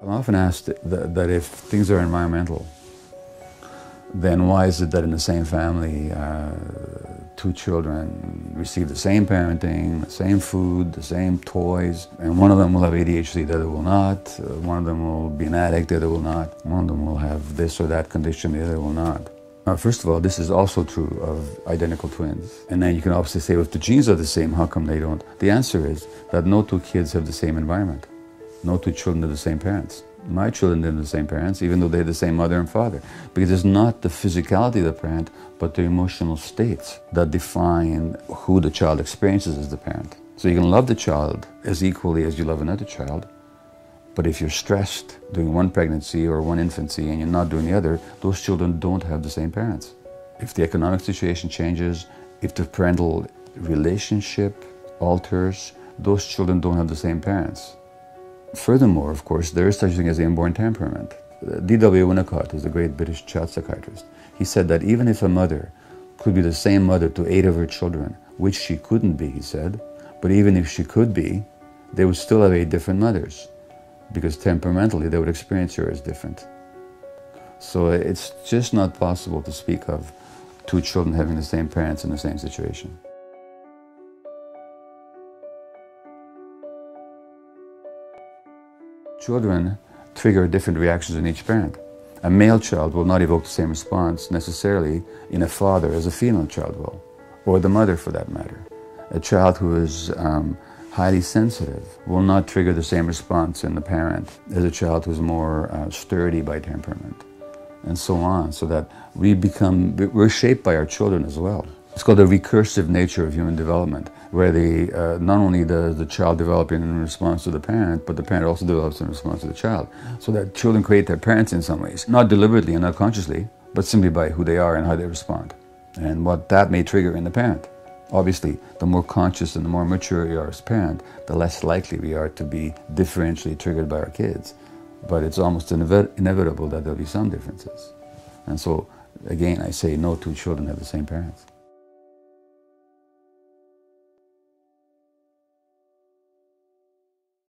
I'm often asked that if things are environmental, then why is it that in the same family, two children receive the same parenting, the same food, the same toys, and one of them will have ADHD, the other will not, one of them will be an addict, the other will not, one of them will have this or that condition, the other will not. First of all, this is also true of identical twins. And then you can obviously say, well, if the genes are the same, how come they don't? The answer is that no two kids have the same environment. No two children have the same parents. My children didn't have the same parents, even though they had the same mother and father. Because it's not the physicality of the parent, but the emotional states that define who the child experiences as the parent. So you can love the child as equally as you love another child, but if you're stressed during one pregnancy or one infancy and you're not doing the other, those children don't have the same parents. If the economic situation changes, if the parental relationship alters, those children don't have the same parents. Furthermore, of course, there is such a thing as inborn temperament. D.W. Winnicott is a great British child psychiatrist. He said that even if a mother could be the same mother to 8 of her children, which she couldn't be, he said, but even if she could be, they would still have 8 different mothers, because temperamentally they would experience her as different. So it's just not possible to speak of two children having the same parents in the same situation. Children trigger different reactions in each parent. A male child will not evoke the same response necessarily in a father as a female child will, or the mother for that matter. A child who is highly sensitive will not trigger the same response in the parent as a child who's more sturdy by temperament, and so on, so that we're shaped by our children as well. It's called the recursive nature of human development, where not only does the child develop in response to the parent, but the parent also develops in response to the child. So that children create their parents in some ways, not deliberately and not consciously, but simply by who they are and how they respond, and what that may trigger in the parent. Obviously, the more conscious and the more mature we are as a parent, the less likely we are to be differentially triggered by our kids. But it's almost inevitable that there'll be some differences. And so, again, I say no two children have the same parents.